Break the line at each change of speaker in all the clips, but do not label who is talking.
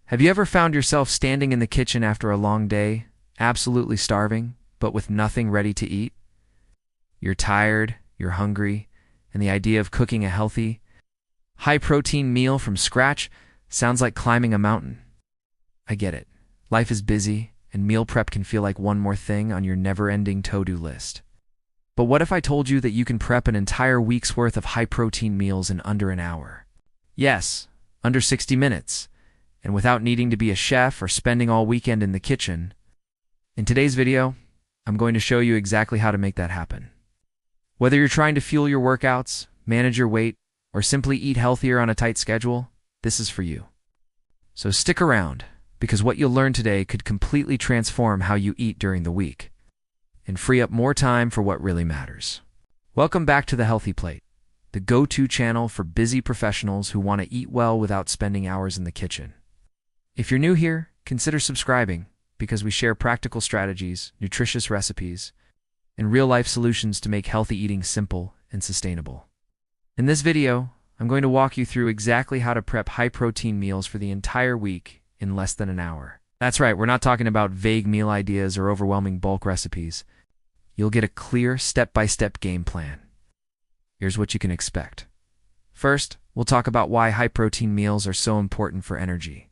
Have you ever found yourself standing in the kitchen after a long day, absolutely starving, but with nothing ready to eat? You're tired, you're hungry, and the idea of cooking a healthy, high-protein meal from scratch sounds like climbing a mountain. I get it. Life is busy, and meal prep can feel like one more thing on your never-ending to-do list. But what if I told you that you can prep an entire week's worth of high-protein meals in under an hour? Yes, under 60 minutes, and without needing to be a chef or spending all weekend in the kitchen. In today's video, I'm going to show you exactly how to make that happen. Whether you're trying to fuel your workouts, manage your weight, or simply eat healthier on a tight schedule, this is for you. So stick around, because what you'll learn today could completely transform how you eat during the week and free up more time for what really matters. Welcome back to The Healthy Plate, the go-to channel for busy professionals who want to eat well without spending hours in the kitchen. If you're new here, consider subscribing, because we share practical strategies, nutritious recipes, and real-life solutions to make healthy eating simple and sustainable. In this video, I'm going to walk you through exactly how to prep high-protein meals for the entire week in less than an hour. That's right, we're not talking about vague meal ideas or overwhelming bulk recipes. You'll get a clear step-by-step game plan. Here's what you can expect. First, we'll talk about why high-protein meals are so important for energy,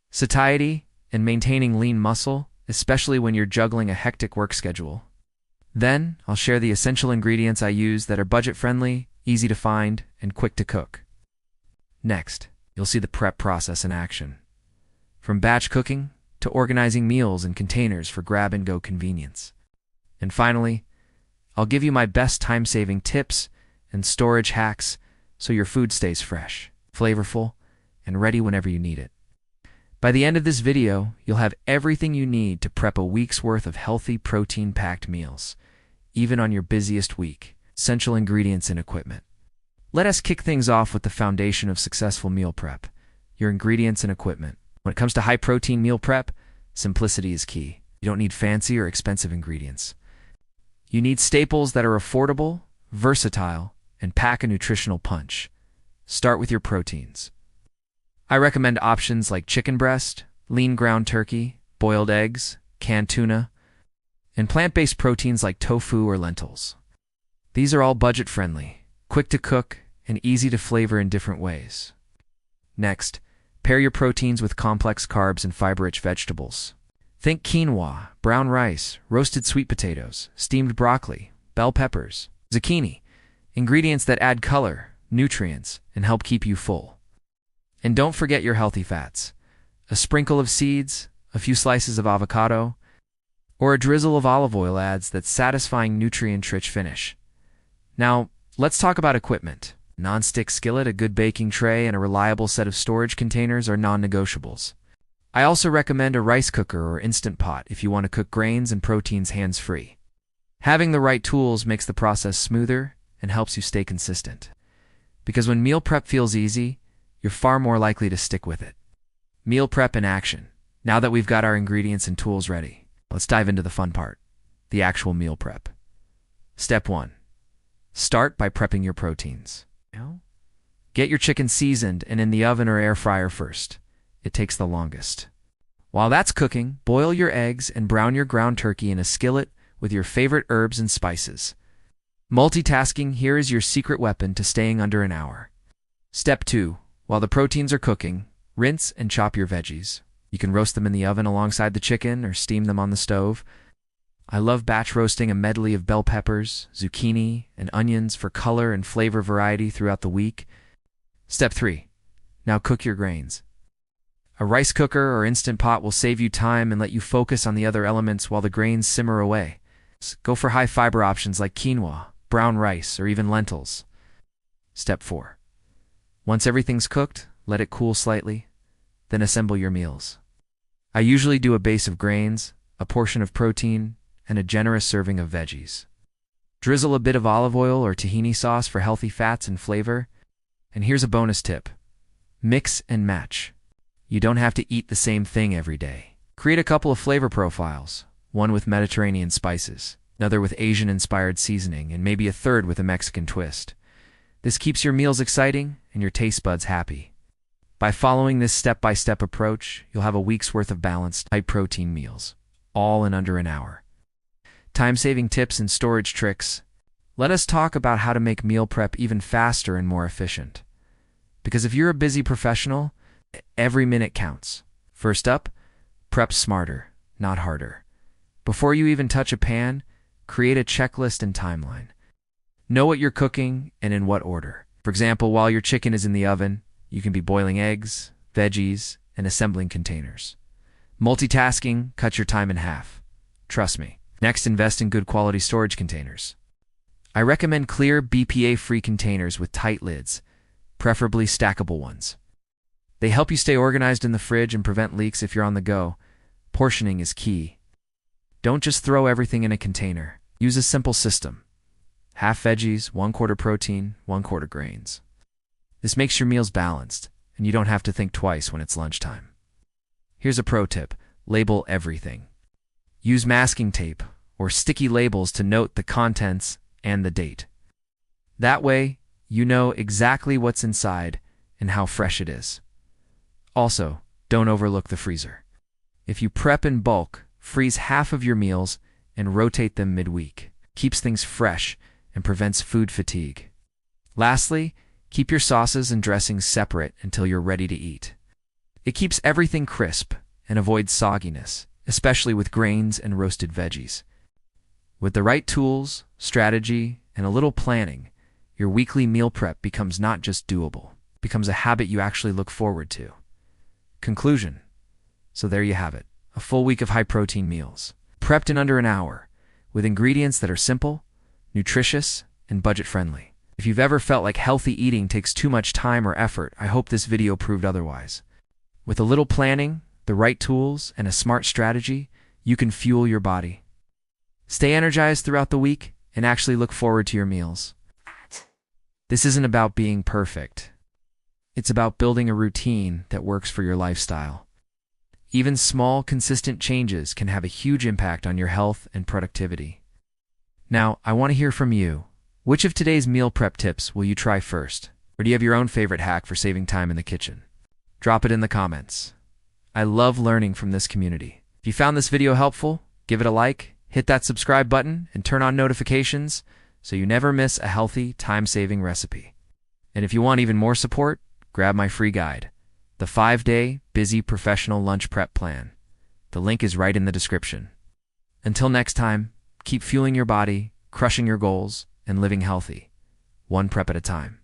satiety, and maintaining lean muscle, especially when you're juggling a hectic work schedule. Then, I'll share the essential ingredients I use that are budget-friendly, easy to find, and quick to cook. Next, you'll see the prep process in action, from batch cooking to organizing meals in containers for grab-and-go convenience. And finally, I'll give you my best time-saving tips and storage hacks so your food stays fresh, flavorful, and ready whenever you need it. By the end of this video, you'll have everything you need to prep a week's worth of healthy, protein-packed meals, even on your busiest week. Essential ingredients and equipment. Let us kick things off with the foundation of successful meal prep, your ingredients and equipment. When it comes to high-protein meal prep, simplicity is key. You don't need fancy or expensive ingredients. You need staples that are affordable, versatile, and pack a nutritional punch. Start with your proteins. I recommend options like chicken breast, lean ground turkey, boiled eggs, canned tuna, and plant-based proteins like tofu or lentils. These are all budget-friendly, quick to cook, and easy to flavor in different ways. Next, pair your proteins with complex carbs and fiber-rich vegetables. Think quinoa, brown rice, roasted sweet potatoes, steamed broccoli, bell peppers, zucchini, ingredients that add color, nutrients, and help keep you full. And don't forget your healthy fats. A sprinkle of seeds, a few slices of avocado, or a drizzle of olive oil adds that satisfying nutrient-rich finish. Now, let's talk about equipment. Non-stick skillet, a good baking tray, and a reliable set of storage containers are non-negotiables. I also recommend a rice cooker or instant pot if you want to cook grains and proteins hands-free. Having the right tools makes the process smoother and helps you stay consistent. Because when meal prep feels easy, you're far more likely to stick with it. Meal prep in action. Now that we've got our ingredients and tools ready, let's dive into the fun part, the actual meal prep. Step 1. Start by prepping your proteins. Get your chicken seasoned and in the oven or air fryer first. It takes the longest. While that's cooking, boil your eggs and brown your ground turkey in a skillet with your favorite herbs and spices. Multitasking here is your secret weapon to staying under an hour. Step 2. While the proteins are cooking, rinse and chop your veggies. You can roast them in the oven alongside the chicken or steam them on the stove. I love batch roasting a medley of bell peppers, zucchini, and onions for color and flavor variety throughout the week. Step 3. Now cook your grains. A rice cooker or instant pot will save you time and let you focus on the other elements while the grains simmer away. Go for high-fiber options like quinoa, brown rice, or even lentils. Step 4. Once everything's cooked, let it cool slightly, then assemble your meals. I usually do a base of grains, a portion of protein, and a generous serving of veggies. Drizzle a bit of olive oil or tahini sauce for healthy fats and flavor. And here's a bonus tip. Mix and match. You don't have to eat the same thing every day. Create a couple of flavor profiles, one with Mediterranean spices, another with Asian-inspired seasoning, and maybe a third with a Mexican twist. This keeps your meals exciting and your taste buds happy. By following this step-by-step approach, you'll have a week's worth of balanced, high-protein meals, all in under an hour. Time-saving tips and storage tricks. Let us talk about how to make meal prep even faster and more efficient. Because if you're a busy professional, every minute counts. First up, prep smarter, not harder. Before you even touch a pan, create a checklist and timeline. Know what you're cooking and in what order. For example, while your chicken is in the oven, you can be boiling eggs, veggies, and assembling containers. Multitasking cuts your time in half. Trust me. Next, invest in good quality storage containers. I recommend clear, BPA-free containers with tight lids, preferably stackable ones. They help you stay organized in the fridge and prevent leaks if you're on the go. Portioning is key. Don't just throw everything in a container. Use a simple system. Half veggies, 1/4 protein, 1/4 grains. This makes your meals balanced, and you don't have to think twice when it's lunchtime. Here's a pro tip. Label everything. Use masking tape or sticky labels to note the contents and the date. That way, you know exactly what's inside and how fresh it is. Also, don't overlook the freezer. If you prep in bulk, freeze half of your meals and rotate them midweek. Keeps things fresh and prevents food fatigue. Lastly, keep your sauces and dressings separate until you're ready to eat. It keeps everything crisp and avoids sogginess, especially with grains and roasted veggies. With the right tools, strategy, and a little planning, your weekly meal prep becomes not just doable, it becomes a habit you actually look forward to. Conclusion. So there you have it, a full week of high-protein meals, prepped in under an hour, with ingredients that are simple, nutritious, and budget-friendly. If you've ever felt like healthy eating takes too much time or effort, I hope this video proved otherwise. With a little planning, the right tools, and a smart strategy, you can fuel your body. Stay energized throughout the week and actually look forward to your meals. This isn't about being perfect. It's about building a routine that works for your lifestyle. Even small, consistent changes can have a huge impact on your health and productivity. Now, I want to hear from you. Which of today's meal prep tips will you try first? Or do you have your own favorite hack for saving time in the kitchen? Drop it in the comments. I love learning from this community. If you found this video helpful, give it a like, hit that subscribe button, and turn on notifications so you never miss a healthy, time-saving recipe. And if you want even more support, grab my free guide, the 5-Day Busy Professional Lunch Prep Plan. The link is right in the description. Until next time, keep fueling your body, crushing your goals, and living healthy, one prep at a time.